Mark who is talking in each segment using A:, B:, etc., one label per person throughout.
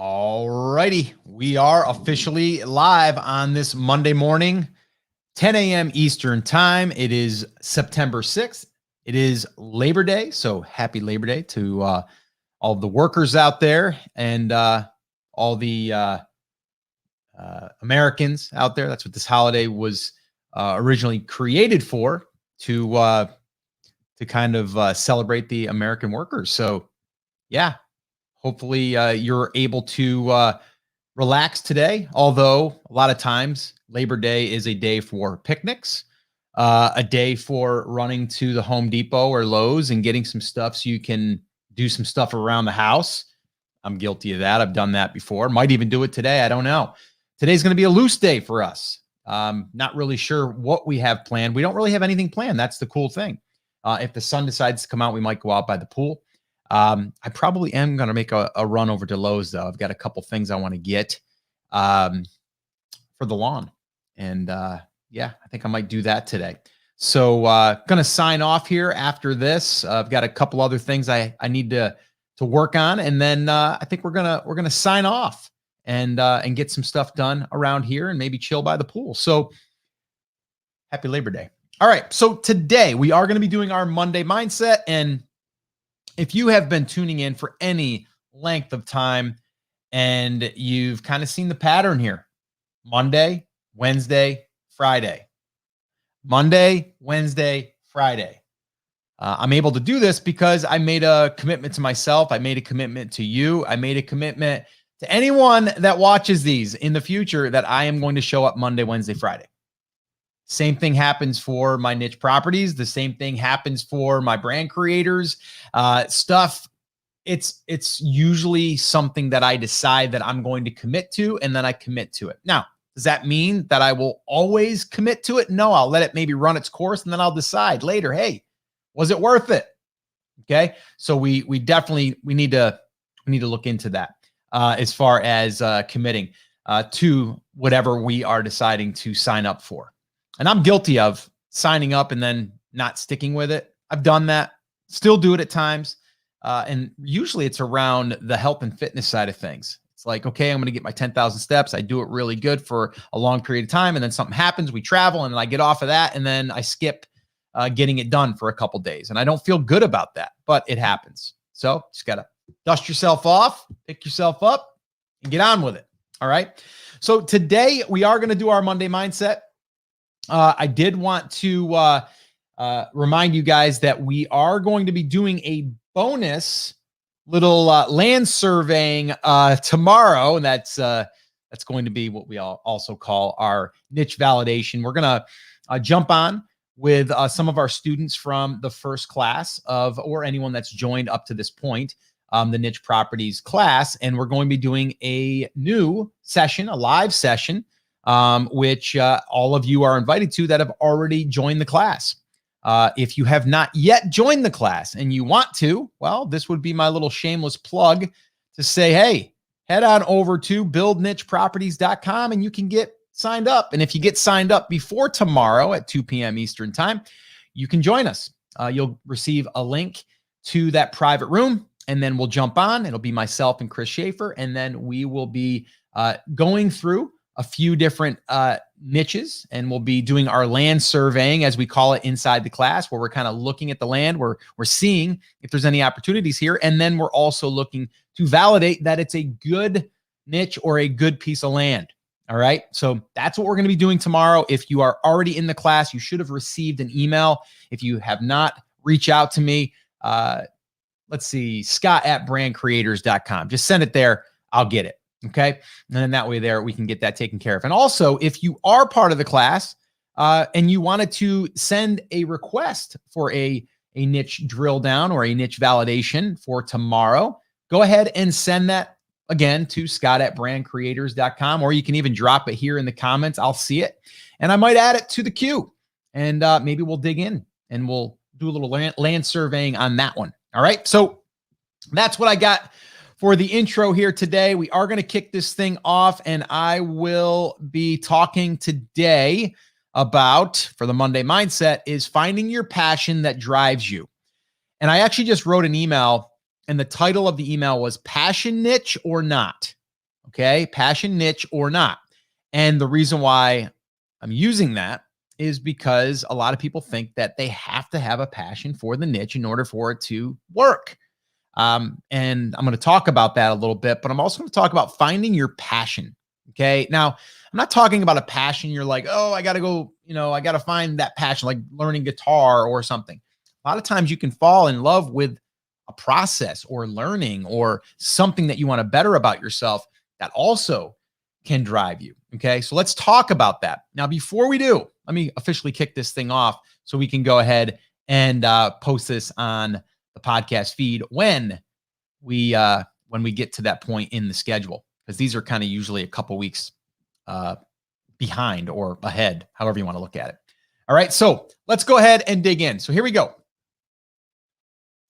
A: All righty. We are officially live on this Monday morning, 10 a.m. Eastern time. It is September 6th. It is Labor Day. So happy Labor Day to all the workers out there and all the Americans out there. That's what this holiday was originally created for, to kind of celebrate the American workers. So, yeah, hopefully you're able to relax today, although a lot of times Labor Day is a day for picnics, a day for running to the Home Depot or Lowe's and getting some stuff so you can do some stuff around the house. I'm guilty of that. I've done that before. Might even do it today. I don't know. Today's going to be a loose day for us. Not really sure what we have planned. We don't really have anything planned. That's the cool thing. If the sun decides to come out, we might go out by the pool. I probably am going to make a run over to Lowe's, though. I've got a couple things I want to get for the lawn. And yeah, I think I might do that today. So going to sign off here after this. I've got a couple other things I need to work on. And then I think we're gonna sign off and get some stuff done around here and maybe chill by the pool. So happy Labor Day. All right. So today we are going to be doing our Monday mindset. And if you have been tuning in for any length of time and you've kind of seen the pattern here, Monday, Wednesday, Friday, Monday, Wednesday, Friday. I'm able to do this because I made a commitment to myself. I made a commitment to you. I made a commitment to anyone that watches these in the future that I am going to show up Monday, Wednesday, Friday. Same thing happens for my niche properties. The same thing happens for my brand creators stuff. It's usually something that I decide that I'm going to commit to, and then I commit to it. Now, does that mean that I will always commit to it? No, I'll let it maybe run its course, and then I'll decide later, hey, was it worth it? Okay. So we definitely need to look into that as far as committing to whatever we are deciding to sign up for. And I'm guilty of signing up and then not sticking with it. I've done that, still do it at times. And usually it's around the health and fitness side of things. It's like, okay, I'm going to get my 10,000 steps. I do it really good for a long period of time. And then something happens, we travel, and then I get off of that. And then I skip getting it done for a couple days. And I don't feel good about that, but it happens. So just got to dust yourself off, pick yourself up, and get on with it. All right. So today we are going to do our Monday mindset. I did want to remind you guys that we are going to be doing a bonus little land surveying tomorrow, and that's going to be what we also call our niche validation. We're going to jump on with some of our students from the first class or anyone that's joined up to this point, the niche properties class, and we're going to be doing a new session, a live session, which all of you are invited to that have already joined the class. If you have not yet joined the class and you want to, well, this would be my little shameless plug to say, hey, head on over to buildnicheproperties.com and you can get signed up. And if you get signed up before tomorrow at 2 p.m. Eastern time, you can join us. You'll receive a link to that private room, and then we'll jump on. It'll be myself and Chris Schaefer, and then we will be going through a few different niches, and we'll be doing our land surveying, as we call it, inside the class, where we're kind of looking at the land, we're seeing if there's any opportunities here, and then we're also looking to validate that it's a good niche or a good piece of land. All right, so that's what we're going to be doing tomorrow. If you are already in the class, you should have received an email. If you have not, reach out to me. Let's see, Scott@brandcreators.com. Just send it there. I'll get it. Okay. And then that way there, we can get that taken care of. And also, if you are part of the class and you wanted to send a request for a niche drill down or a niche validation for tomorrow, go ahead and send that again to Scott@brandcreators.com, or you can even drop it here in the comments. I'll see it and I might add it to the queue, and maybe we'll dig in and we'll do a little land surveying on that one. All right. So that's what I got for the intro here today. We are going to kick this thing off, and I will be talking today about, for the Monday mindset, is finding your passion that drives you. And I actually just wrote an email, and the title of the email was Passion Niche or Not. Okay. Passion, niche, or not. And the reason why I'm using that is because a lot of people think that they have to have a passion for the niche in order for it to work. And I'm going to talk about that a little bit, but I'm also going to talk about finding your passion. Okay. Now, I'm not talking about a passion you're like, oh, I got to go, I got to find that passion, like learning guitar or something. A lot of times you can fall in love with a process or learning or something that you want to better about yourself that also can drive you. Okay. So let's talk about that. Now, before we do, let me officially kick this thing off so we can go ahead and post this on the podcast feed when we get to that point in the schedule, because these are kind of usually a couple weeks behind or ahead, however you want to look at it. All right. So let's go ahead and dig in. So here we go.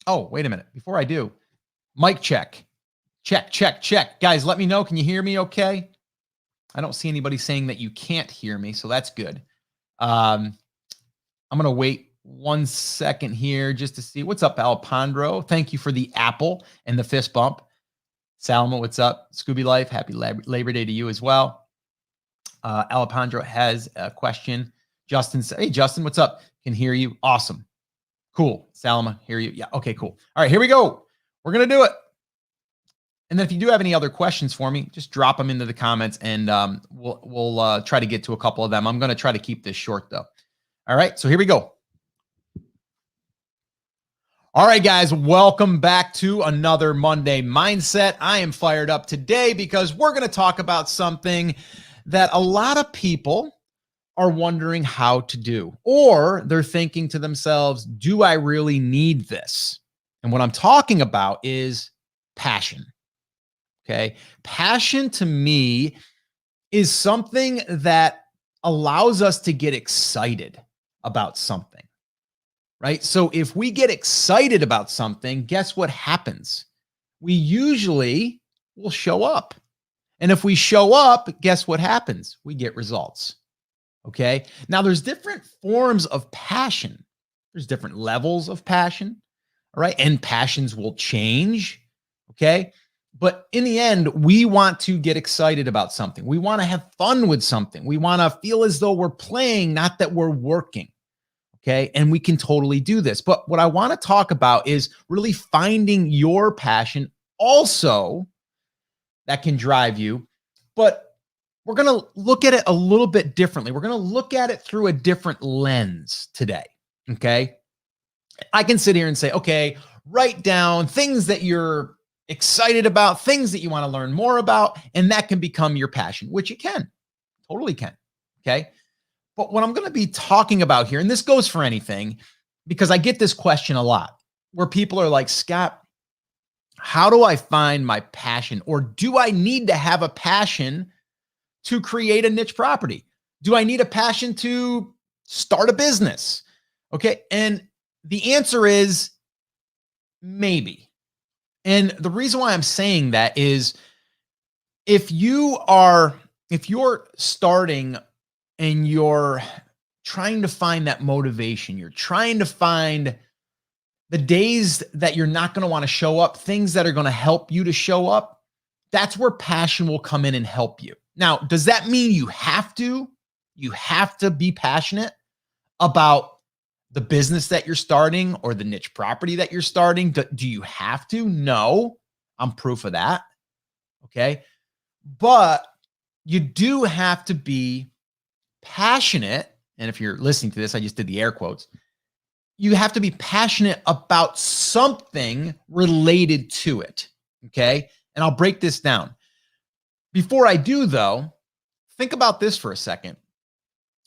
A: Oh, wait a minute. Before I do, mic check. Check. Guys, let me know. Can you hear me okay? I don't see anybody saying that you can't hear me, so that's good. I'm going to wait 1 second here just to see. What's up, Alpandro? Thank you for the apple and the fist bump. Salma, what's up? Scooby Life, happy Labor Day to you as well. Alpandro has a question. Justin said, hey, Justin, what's up? Can hear you. Awesome. Cool. Salma, hear you. Yeah. Okay, cool. All right, here we go. We're going to do it. And then if you do have any other questions for me, just drop them into the comments and we'll try to get to a couple of them. I'm going to try to keep this short though. All right, so here we go. All right, guys, welcome back to another Monday Mindset. I am fired up today because we're going to talk about something that a lot of people are wondering how to do, or they're thinking to themselves, do I really need this? And what I'm talking about is passion. Okay. Passion to me is something that allows us to get excited about something, right? So if we get excited about something, guess what happens? We usually will show up. And if we show up, guess what happens? We get results. Okay. Now there's different forms of passion. There's different levels of passion. All right. And passions will change. Okay. But in the end, we want to get excited about something. We want to have fun with something. We want to feel as though we're playing, not that we're working. Okay. And we can totally do this. But what I want to talk about is really finding your passion also that can drive you. But we're going to look at it a little bit differently. We're going to look at it through a different lens today. Okay. I can sit here and say, okay, write down things that you're excited about, things that you want to learn more about, and that can become your passion, which it can, totally can. Okay. But what I'm going to be talking about here, and this goes for anything, because I get this question a lot where people are like, Scott, how do I find my passion? Or do I need to have a passion to create a niche property? Do I need a passion to start a business? Okay. And the answer is maybe. And the reason why I'm saying that is if you're starting and you're trying to find that motivation, you're trying to find the days that you're not going to want to show up, things that are going to help you to show up, that's where passion will come in and help you. Now, does that mean you have to be passionate about the business that you're starting or the niche property that you're starting? Do you have to? No, I'm proof of that. Okay. But you do have to be passionate. And if you're listening to this, I just did the air quotes. You have to be passionate about something related to it. Okay. And I'll break this down. Before I do though, think about this for a second.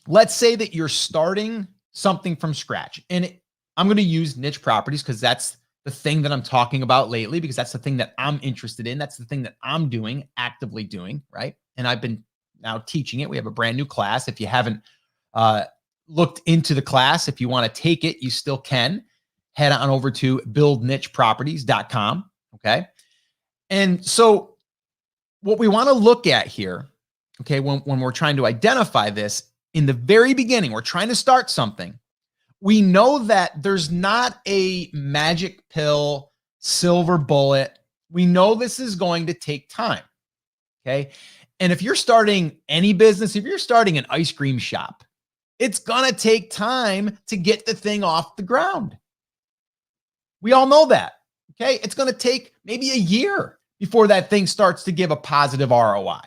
A: Let's say that you're starting something from scratch. And I'm going to use niche properties because that's the thing that I'm talking about lately, because that's the thing that I'm interested in. That's the thing that I'm doing, actively doing, right? And I've been now teaching it. We have a brand new class. If you haven't looked into the class, if you want to take it, you still can. Head on over to buildnicheproperties.com. Okay. And so what we want to look at here, okay, when we're trying to identify this, in the very beginning, we're trying to start something. We know that there's not a magic pill, silver bullet. We know this is going to take time. Okay. And if you're starting any business, if you're starting an ice cream shop, it's going to take time to get the thing off the ground. We all know that. Okay. It's going to take maybe a year before that thing starts to give a positive ROI.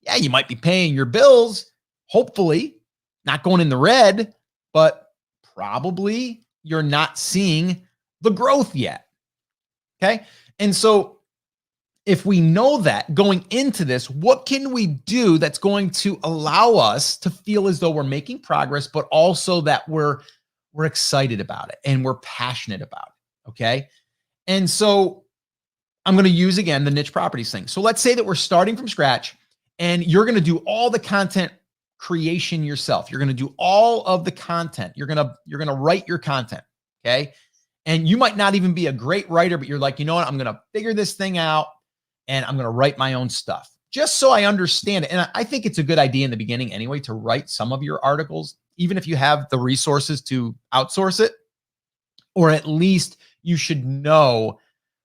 A: Yeah, you might be paying your bills, hopefully not going in the red, but probably you're not seeing the growth yet. Okay. And so if we know that going into this, what can we do that's going to allow us to feel as though we're making progress, but also that we're excited about it and we're passionate about it? Okay. And so I'm going to use again the niche properties thing. So let's say that we're starting from scratch and you're going to do all the content creation yourself. You're going to do all of the content. You're going to write your content. Okay. And you might not even be a great writer, but you're like, you know what? I'm going to figure this thing out and I'm going to write my own stuff just so I understand it. And I think it's a good idea in the beginning anyway, to write some of your articles, even if you have the resources to outsource it, or at least you should know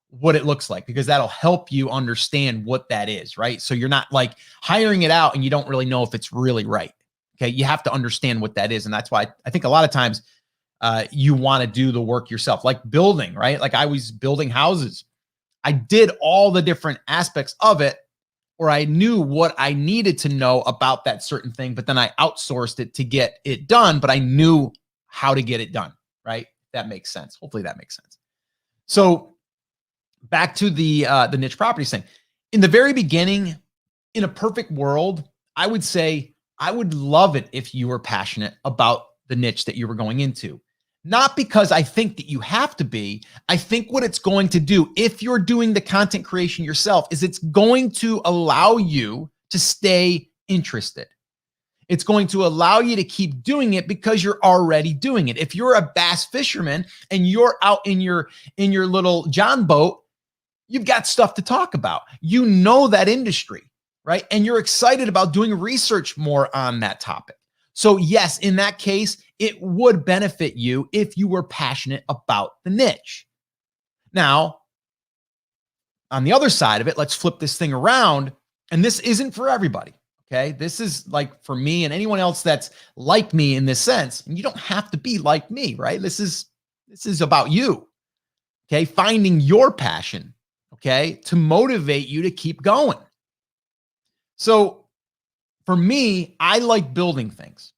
A: what it looks like, because that'll help you understand what that is, right? So you're not like hiring it out and you don't really know if it's really right. Okay. You have to understand what that is. And that's why I think a lot of times you want to do the work yourself, like building, right? Like I was building houses. I did all the different aspects of it, or I knew what I needed to know about that certain thing, but then I outsourced it to get it done, but I knew how to get it done, right? That makes sense. Hopefully that makes sense. So back to the niche properties thing. In the very beginning, in a perfect world, I would say I would love it if you were passionate about the niche that you were going into. Not because I think that you have to be. I think what it's going to do, if you're doing the content creation yourself, is it's going to allow you to stay interested. It's going to allow you to keep doing it because you're already doing it. If you're a bass fisherman and you're out in your little John boat, you've got stuff to talk about. You know that industry, right? And you're excited about doing research more on that topic. So yes, in that case, it would benefit you if you were passionate about the niche. Now, on the other side of it, let's flip this thing around. And this isn't for everybody. Okay. This is like for me and anyone else that's like me in this sense. And you don't have to be like me, right? This is about you. Okay. Finding your passion, okay, to motivate you to keep going. So for me, I like building things.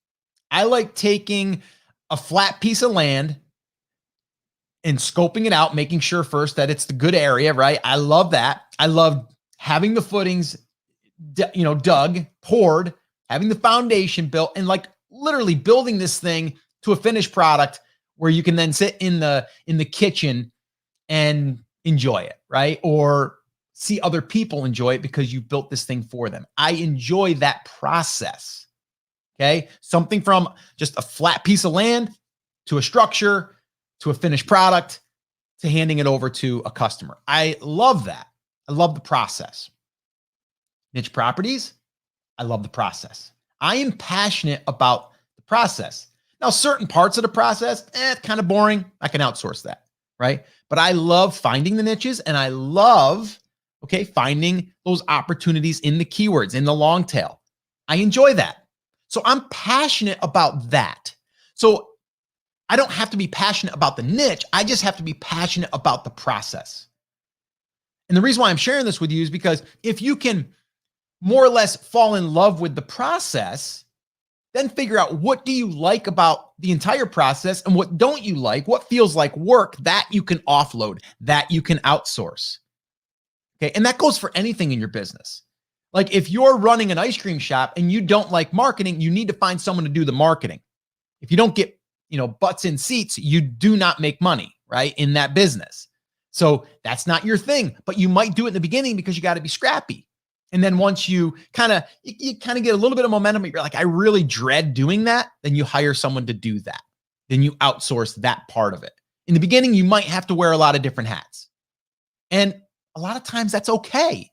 A: I like taking a flat piece of land and scoping it out, making sure first that it's the good area, right? I love that. I love having the footings, dug, poured, having the foundation built, and like literally building this thing to a finished product where you can then sit in the kitchen and enjoy it, right? Or see other people enjoy it because you built this thing for them. I enjoy that process. Okay. Something from just a flat piece of land to a structure, to a finished product, to handing it over to a customer. I love that. I love the process. Niche properties, I love the process. I am passionate about the process. Now, certain parts of the process, kind of boring. I can outsource that, right? But I love finding the niches, and I love, finding those opportunities in the keywords, in the long tail. I enjoy that. So I'm passionate about that. So I don't have to be passionate about the niche. I just have to be passionate about the process. And the reason why I'm sharing this with you is because if you can more or less fall in love with the process, then figure out what do you like about the entire process and what don't you like, what feels like work that you can offload, that you can outsource. Okay. And that goes for anything in your business. Like if you're running an ice cream shop and you don't like marketing, you need to find someone to do the marketing. If you don't get, butts in seats, you do not make money, right? In that business. So that's not your thing, but you might do it in the beginning because you got to be scrappy. And then once you kind of get a little bit of momentum, you're like, I really dread doing that. Then you hire someone to do that. Then you outsource that part of it. In the beginning, you might have to wear a lot of different hats. And a lot of times that's okay.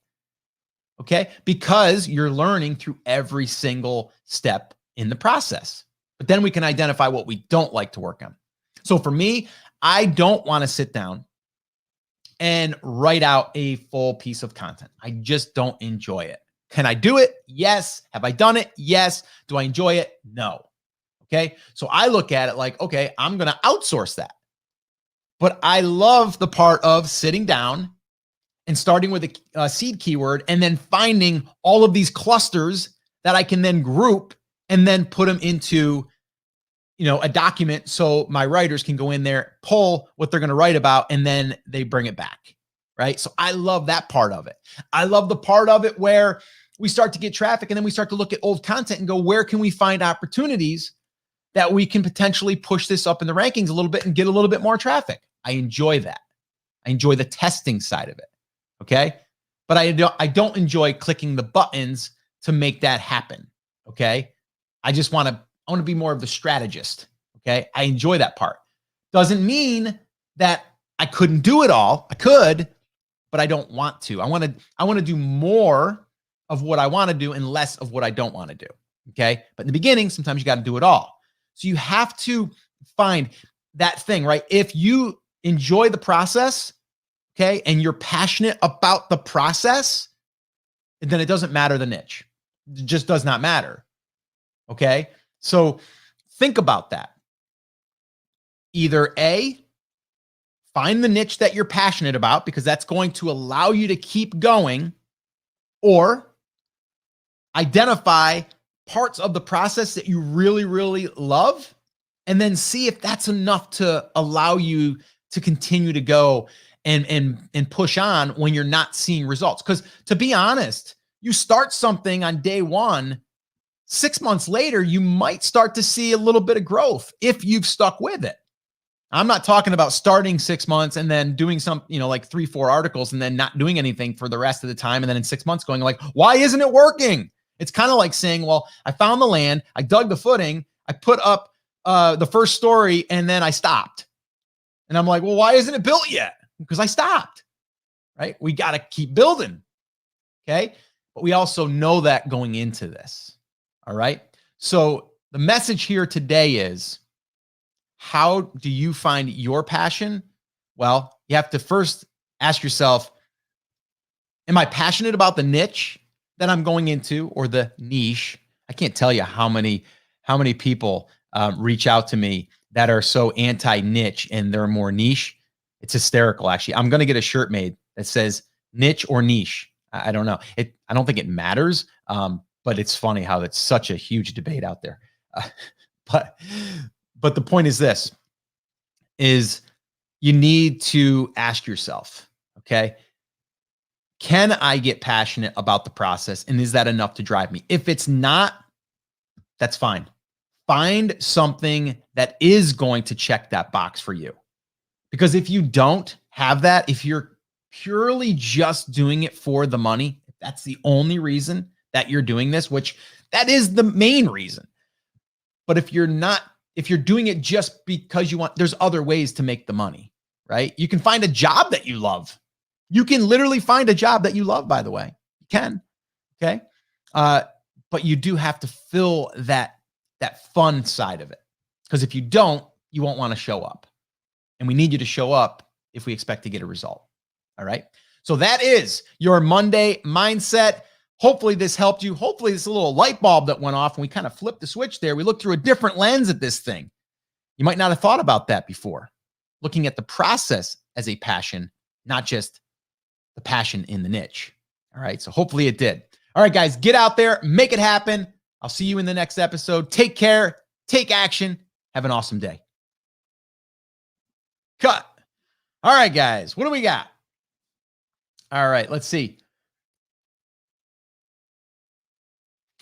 A: Okay. Because you're learning through every single step in the process. But then we can identify what we don't like to work on. So for me, I don't want to sit down and write out a full piece of content. I just don't enjoy it. Can I do it? Yes. Have I done it? Yes. Do I enjoy it? No. Okay. So I look at it like, okay, I'm going to outsource that. But I love the part of sitting down and starting with a seed keyword and then finding all of these clusters that I can then group and then put them into, a document so my writers can go in there, pull what they're going to write about, and then they bring it back. Right. So I love that part of it. I love the part of it where we start to get traffic and then we start to look at old content and go, where can we find opportunities that we can potentially push this up in the rankings a little bit and get a little bit more traffic? I enjoy that. I enjoy the testing side of it. Okay. But I don't enjoy clicking the buttons to make that happen. Okay. I want to be more of the strategist. Okay. I enjoy that part. Doesn't mean that I couldn't do it all. I could, but I don't want to. I want to do more of what I want to do and less of what I don't want to do. Okay. But in the beginning, sometimes you got to do it all. So you have to find that thing, right? If you enjoy the process, okay, and you're passionate about the process, then it doesn't matter the niche. It just does not matter. Okay. So think about that. Either A, find the niche that you're passionate about because that's going to allow you to keep going, or identify parts of the process that you really, really love and then see if that's enough to allow you to continue to go and push on when you're not seeing results. Because to be honest, you start something on day one, 6 months later, you might start to see a little bit of growth if you've stuck with it. I'm not talking about starting 6 months and then doing some, like 3-4 articles and then not doing anything for the rest of the time. And then in 6 months going like, why isn't it working? It's kind of like saying, well, I found the land, I dug the footing, I put up the first story, and then I stopped. And I'm like, well, why isn't it built yet? Because I stopped, right? We got to keep building. Okay. But we also know that going into this. All right. So the message here today is, how do you find your passion? Well, you have to first ask yourself, am I passionate about the niche that I'm going into, or the niche? I can't tell you how many people reach out to me that are so anti-niche and they're more niche. It's hysterical, actually. I'm going to get a shirt made that says niche or niche. I don't know. I don't think it matters, but it's funny how it's such a huge debate out there. But the point is this, is you need to ask yourself, okay, can I get passionate about the process? And is that enough to drive me? If it's not, that's fine. Find something that is going to check that box for you. Because if you don't have that, if you're purely just doing it for the money, if that's the only reason that you're doing this, which that is the main reason. But if you're doing it just because you want, there's other ways to make the money, right? You can find a job that you love. You can literally find a job that you love, by the way. You can, okay? But you do have to fill that fun side of it. Because if you don't, you won't want to show up. And we need you to show up if we expect to get a result. All right? So that is your Monday mindset. Hopefully this helped you. Hopefully this is a little light bulb that went off and we kind of flipped the switch there. We looked through a different lens at this thing. You might not have thought about that before. Looking at the process as a passion, not just the passion in the niche. All right. So hopefully it did. All right, guys, get out there, make it happen. I'll see you in the next episode. Take care, take action. Have an awesome day. Cut. All right, guys, what do we got? All right, let's see.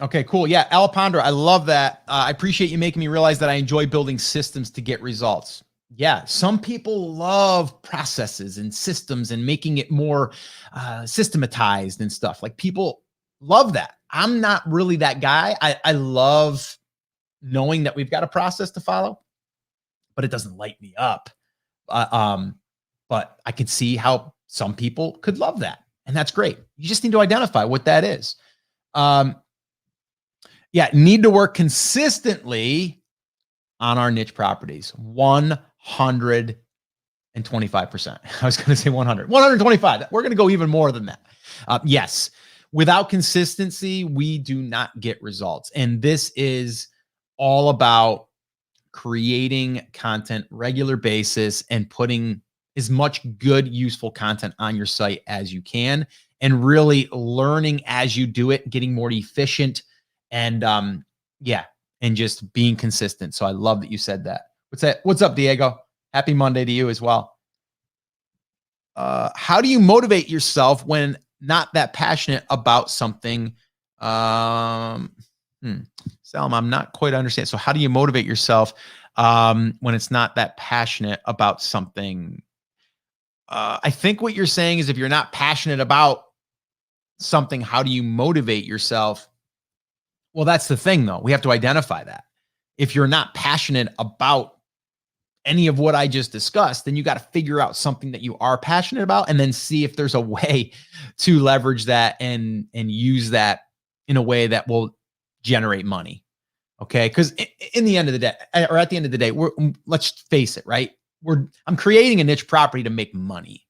A: Okay, cool. Yeah, Alapondra, I love that. I appreciate you making me realize that I enjoy building systems to get results. Yeah, some people love processes and systems and making it more systematized and stuff. Like, people love that. I'm not really that guy. I love knowing that we've got a process to follow, but it doesn't light me up. But I can see how some people could love that, and that's great. You just need to identify what that is. Yeah, need to work consistently on our niche properties. 125%. I was going to say 100. 125. We're going to go even more than that. Yes, without consistency, we do not get results. And this is all about creating content regular basis and putting as much good, useful content on your site as you can, and really learning as you do it, getting more efficient, and and just being consistent. So I love that you said that. What's up, Diego? Happy Monday to you as well. How do you motivate yourself when not that passionate about something? Salem, I'm not quite understanding. So how do you motivate yourself when it's not that passionate about something? I think what you're saying is if you're not passionate about something, how do you motivate yourself? Well, that's the thing, though. We have to identify that. If you're not passionate about any of what I just discussed, then you got to figure out something that you are passionate about and then see if there's a way to leverage that and use that in a way that will generate money. Okay. Because in the end of the day, or at the end of the day, let's face it, right? I'm creating a niche property to make money,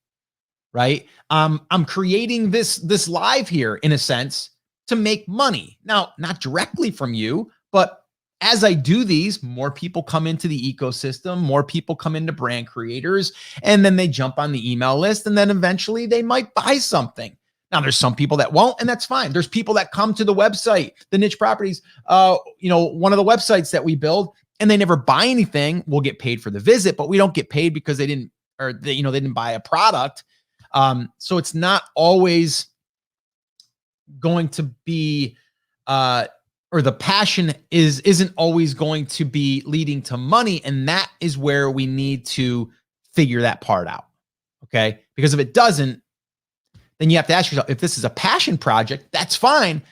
A: right? I'm creating this live here in a sense to make money. Now, not directly from you, but as I do these, more people come into the ecosystem, more people come into Brand Creators, and then they jump on the email list, and then eventually they might buy something. Now, there's some people that won't, and that's fine. There's people that come to the website, the Niche Properties, one of the websites that we build, and they never buy anything. We'll get paid for the visit, but we don't get paid because they didn't buy a product. So it's not always going to be, or the passion isn't always going to be leading to money. And that is where we need to figure that part out. Okay. Because if it doesn't, then you have to ask yourself, if this is a passion project, that's fine,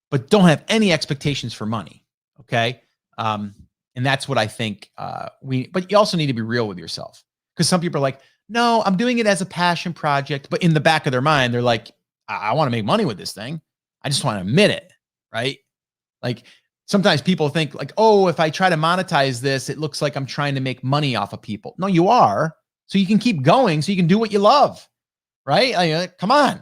A: but don't have any expectations for money. Okay. And that's what I think but you also need to be real with yourself, because some people are like, no, I'm doing it as a passion project. But in the back of their mind, they're like, I want to make money with this thing. I just want to admit it. Right. Like sometimes people think like, oh, if I try to monetize this, it looks like I'm trying to make money off of people. No, you are. So you can keep going, so you can do what you love. Right. Like, come on.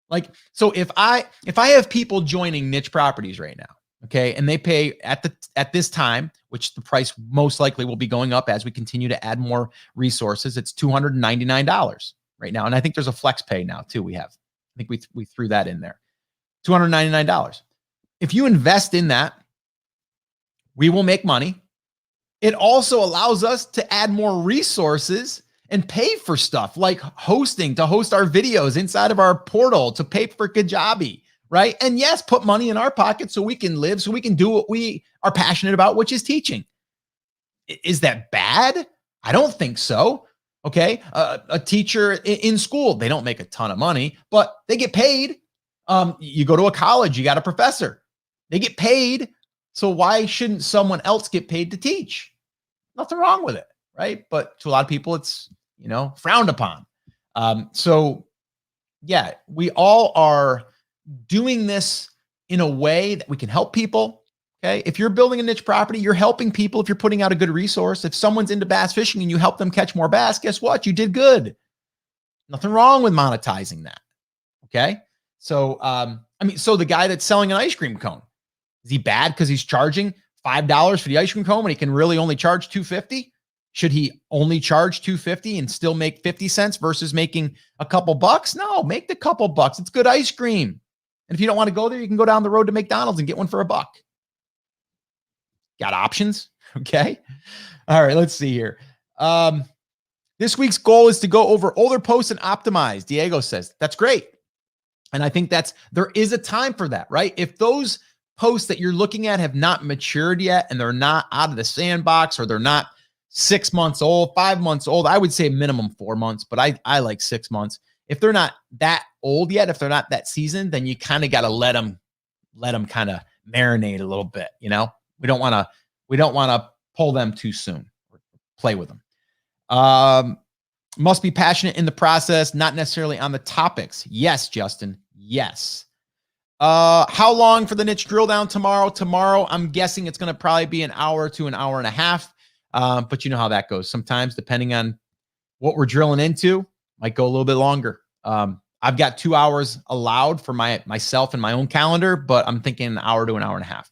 A: Like, so if I have people joining Niche Properties right now, okay, and they pay at this time, which the price most likely will be going up as we continue to add more resources, it's $299 right now. And I think there's a flex pay now too. I think we threw that in there. $299. If you invest in that, we will make money. It also allows us to add more resources and pay for stuff like hosting, to host our videos inside of our portal, to pay for Kajabi, right? And yes, put money in our pocket so we can live, so we can do what we are passionate about, which is teaching. Is that bad? I don't think so. Okay. A teacher in school, they don't make a ton of money, but they get paid. You go to a college, you got a professor. They get paid. So why shouldn't someone else get paid to teach? Nothing wrong with it, right? But to a lot of people, it's, frowned upon. So yeah, we all are doing this in a way that we can help people. Okay. If you're building a niche property, you're helping people. If you're putting out a good resource, if someone's into bass fishing and you help them catch more bass, guess what? You did good. Nothing wrong with monetizing that. Okay. So, so the guy that's selling an ice cream cone, is he bad because he's charging $5 for the ice cream cone when he can really only charge $2.50? Should he only charge $2.50 and still make 50 cents versus making a couple bucks? No, make the couple bucks. It's good ice cream. And if you don't want to go there, you can go down the road to McDonald's and get one for $1. Got options? Okay. All right, let's see here. This week's goal is to go over older posts and optimize. Diego says, that's great. And I think there is a time for that, right? If those posts that you're looking at have not matured yet and they're not out of the sandbox, or they're not 6 months old, 5 months old, I would say minimum 4 months, but I like 6 months. If they're not that old yet, if they're not that seasoned, then you kind of got to let them kind of marinate a little bit. We don't want to pull them too soon or play with them. Must be passionate in the process, not necessarily on the topics. Yes, Justin. Yes. How long for the niche drill down tomorrow? Tomorrow, I'm guessing it's going to probably be an hour to an hour and a half. But you know how that goes. Sometimes, depending on what we're drilling into, might go a little bit longer. I've got 2 hours allowed for myself and my own calendar, but I'm thinking an hour to an hour and a half.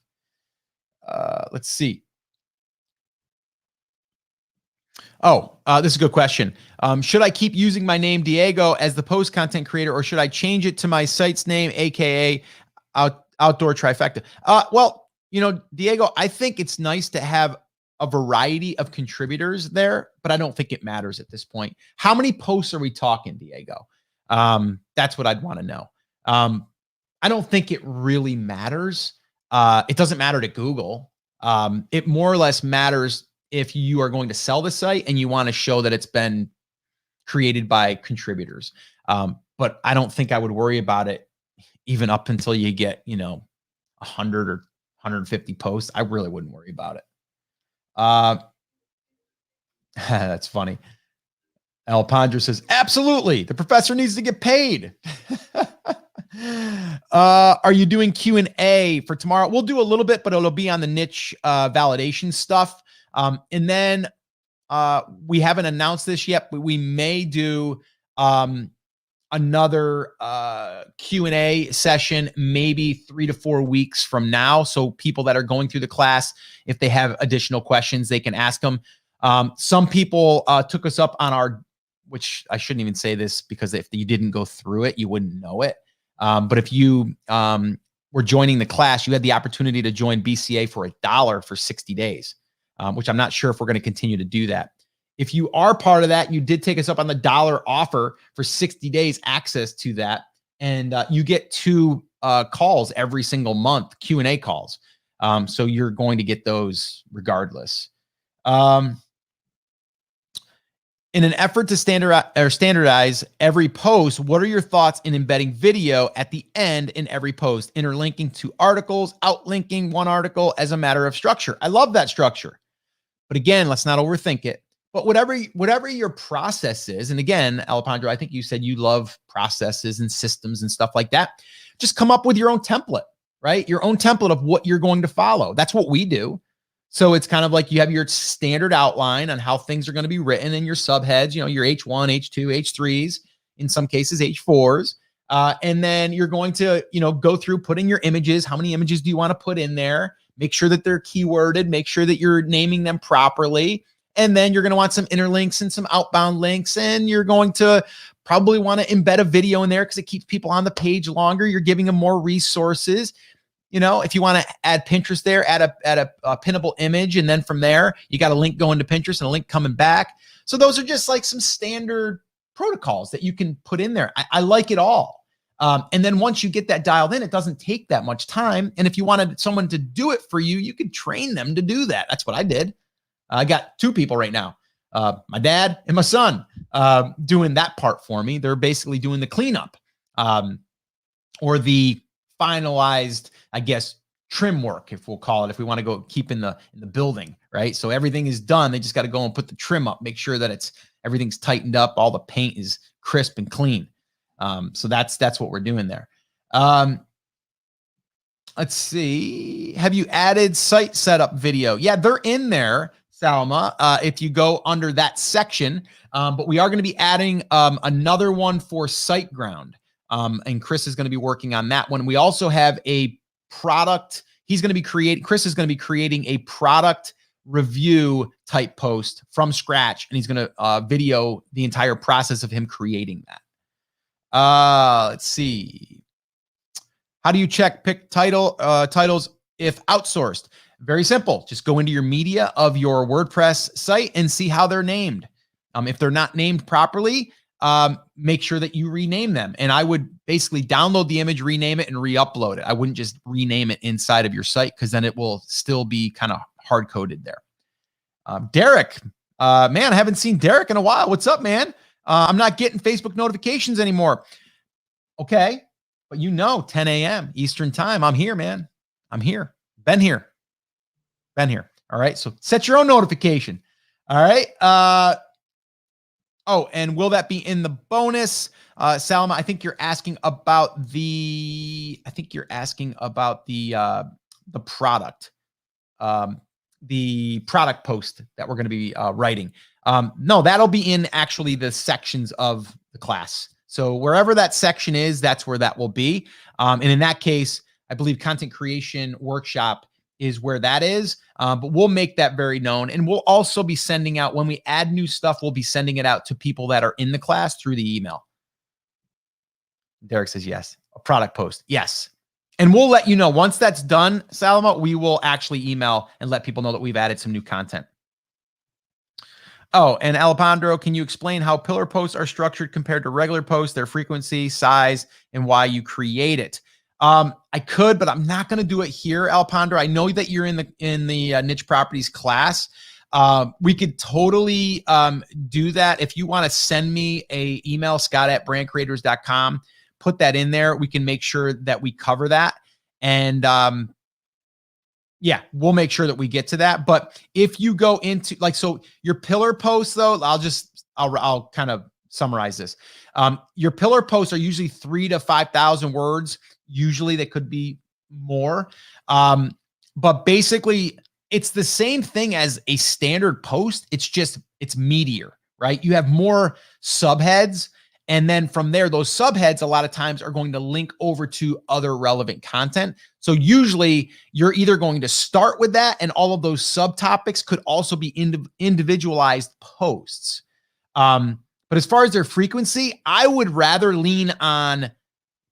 A: Let's see. Oh, this is a good question. Should I keep using my name Diego as the post content creator, or should I change it to my site's name, aka Outdoor Trifecta? Well, Diego, I think it's nice to have a variety of contributors there, but I don't think it matters at this point. How many posts are we talking, Diego? That's what I'd want to know. I don't think it really matters. It doesn't matter to Google. It more or less matters if you are going to sell the site and you want to show that it's been created by contributors. But I don't think I would worry about it even up until you get, 100 or 150 posts. I really wouldn't worry about it. That's funny. Alpandra says, absolutely. The professor needs to get paid. Are you doing Q&A for tomorrow? We'll do a little bit, but it'll be on the niche validation stuff. And then we haven't announced this yet, but we may do another Q&A session maybe 3 to 4 weeks from now. So people that are going through the class, if they have additional questions, they can ask them. Some people took us up on our, which I shouldn't even say this because if you didn't go through it, you wouldn't know it. But if you were joining the class, you had the opportunity to join BCA for $1 for 60 days, which I'm not sure if we're going to continue to do that. If you are part of that, you did take us up on the $1 offer for 60 days access to that. And you get 2 calls every single month, Q&A calls. So you're going to get those regardless. In an effort to standardize every post, what are your thoughts in embedding video at the end in every post, interlinking 2 articles, outlinking 1 article as a matter of structure? I love that structure. But again, let's not overthink it. But whatever your process is, and again, Alejandro, I think you said you love processes and systems and stuff like that. Just come up with your own template, right? Your own template of what you're going to follow. That's what we do. So it's kind of like you have your standard outline on how things are going to be written in your subheads, your H1, H2, H3s, in some cases H4s. And then you're going to, go through, put in your images. How many images do you want to put in there? Make sure that they're keyworded. Make sure that you're naming them properly. And then you're going to want some interlinks and some outbound links. And you're going to probably want to embed a video in there because it keeps people on the page longer. You're giving them more resources. If you want to add Pinterest there, add a pinnable image. And then from there, you got a link going to Pinterest and a link coming back. So those are just like some standard protocols that you can put in there. I like it all. And then once you get that dialed in, it doesn't take that much time. And if you wanted someone to do it for you, you could train them to do that. That's what I did. I got 2 people right now, my dad and my son, doing that part for me. They're basically doing the cleanup or the finalized, I guess, trim work, if we'll call it, if we want to go keep in the building, right? So everything is done. They just got to go and put the trim up, make sure that everything's tightened up. All the paint is crisp and clean. So that's what we're doing there. Let's see. Have you added site setup video? Yeah, they're in there, Salma, if you go under that section. But we are going to be adding another one for SiteGround. And Chris is going to be working on that one. We also have a product. Chris is going to be creating a product review type post from scratch. And he's going to video the entire process of him creating that. Let's see. How do you pick titles if outsourced? Very simple. Just go into your media of your WordPress site and see how they're named. If they're not named properly, make sure that you rename them. And I would basically download the image, rename it, and re-upload it. I wouldn't just rename it inside of your site because then it will still be kind of hard-coded there. Derek, man, I haven't seen Derek in a while. What's up, man? I'm not getting Facebook notifications anymore. Okay, but 10 a.m. Eastern time. I'm here, man. I'm here. Been here. All right, so set your own notification. All right. Oh, and will that be in the bonus? Salma, I think you're asking about the product, the product post that we're going to be writing. No, that'll be in actually the sections of the class. So wherever that section is, that's where that will be. And in that case, I believe content creation workshop is where that is. But we'll make that very known. And we'll also be sending out, when we add new stuff, we'll be sending it out to people that are in the class through the email. Derek says yes. A product post. Yes. And we'll let you know once that's done, Salama, we will actually email and let people know that we've added some new content. Oh, and Alejandro, can you explain how pillar posts are structured compared to regular posts, their frequency, size, and why you create it? I could, but I'm not going to do it here, Alejandro. I know that you're in the niche properties class. We could totally do that. If you want to send me a email, scott@brandcreators.com, put that in there. We can make sure that we cover that. And yeah, we'll make sure that we get to that. But if you go into so your pillar posts though, I'll kind of summarize this. Your pillar posts are usually 3,000 to 5,000 words. Usually they could be more. But basically it's the same thing as a standard post. It's meatier, right? You have more subheads. And then from there, those subheads a lot of times are going to link over to other relevant content. So usually you're either going to start with that, and all of those subtopics could also be individualized posts. But as far as their frequency, I would rather lean on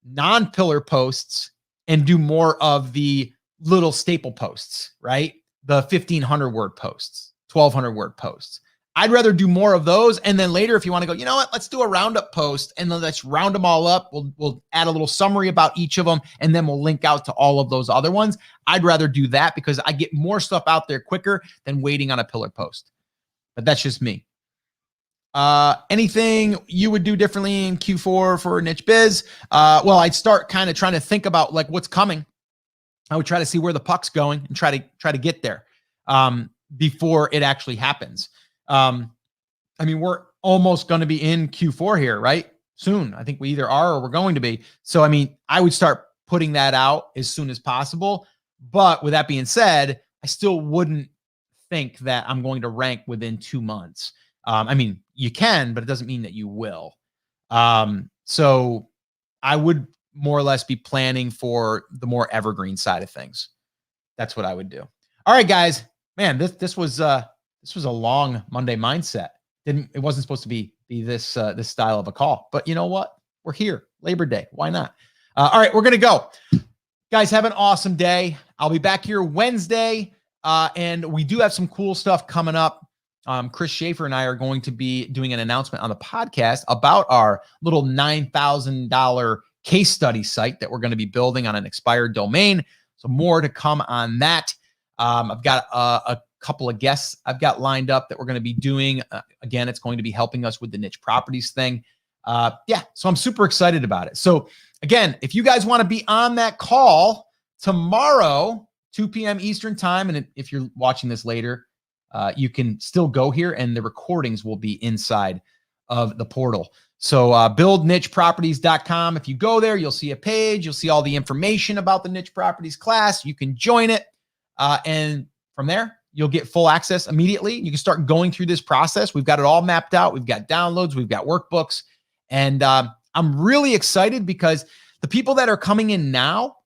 A: non-pillar posts and do more of the little staple posts, right? The 1,500 word posts, 1,200 word posts. I'd rather do more of those. And then later, if you want to go, you know what, let's do a roundup post and then let's round them all up. We'll add a little summary about each of them, and then we'll link out to all of those other ones. I'd rather do that because I get more stuff out there quicker than waiting on a pillar post. But that's just me. Anything you would do differently in Q4 for Niche Biz? Well, I'd start kind of trying to think about like what's coming. I would try to see where the puck's going and try to get there before it actually happens. I mean, we're almost going to be in Q4 here, right? Soon. I think we either are or we're going to be. So, I mean, I would start putting that out as soon as possible. But with that being said, I still wouldn't think that I'm going to rank within 2 months. I mean, you can, but it doesn't mean that you will. So I would more or less be planning for the more evergreen side of things. That's what I would do. All right, guys, man, this was a long Monday mindset. It wasn't supposed to be this style of a call, but you know what? We're here, Labor Day. Why not? All right, we're going to go. Guys, have an awesome day. I'll be back here Wednesday. And we do have some cool stuff coming up. Chris Schaefer and I are going to be doing an announcement on the podcast about our little $9,000 case study site that we're going to be building on an expired domain. So more to come on that. I've got a couple of guests I've got lined up that we're going to be doing. Again, it's going to be helping us with the niche properties thing. Yeah, so I'm super excited about it. So again, if you guys want to be on that call tomorrow, 2 p.m. Eastern time, and if you're watching this later, you can still go here and the recordings will be inside of the portal. So buildnicheproperties.com. If you go there, you'll see a page. You'll see all the information about the niche properties class. You can join it. And from there, you'll get full access immediately. You can start going through this process. We've got it all mapped out. We've got downloads. We've got workbooks. And I'm really excited because the people that are coming in now,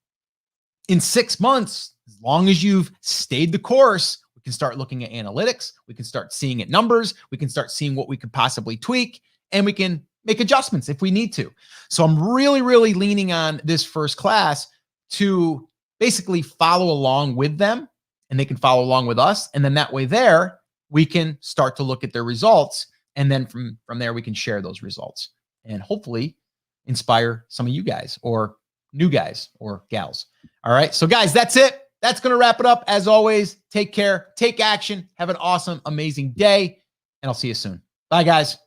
A: in 6 months, as long as you've stayed the course, we can start looking at analytics. We can start seeing at numbers. We can start seeing what we could possibly tweak, and we can make adjustments if we need to. So I'm really, really leaning on this first class to basically follow along with them, and they can follow along with us. And then that way there, we can start to look at their results. And then from there, we can share those results and hopefully inspire some of you guys or new guys or gals. All right. So guys, that's it. That's going to wrap it up. As always, take care, take action, have an awesome, amazing day, and I'll see you soon. Bye, guys.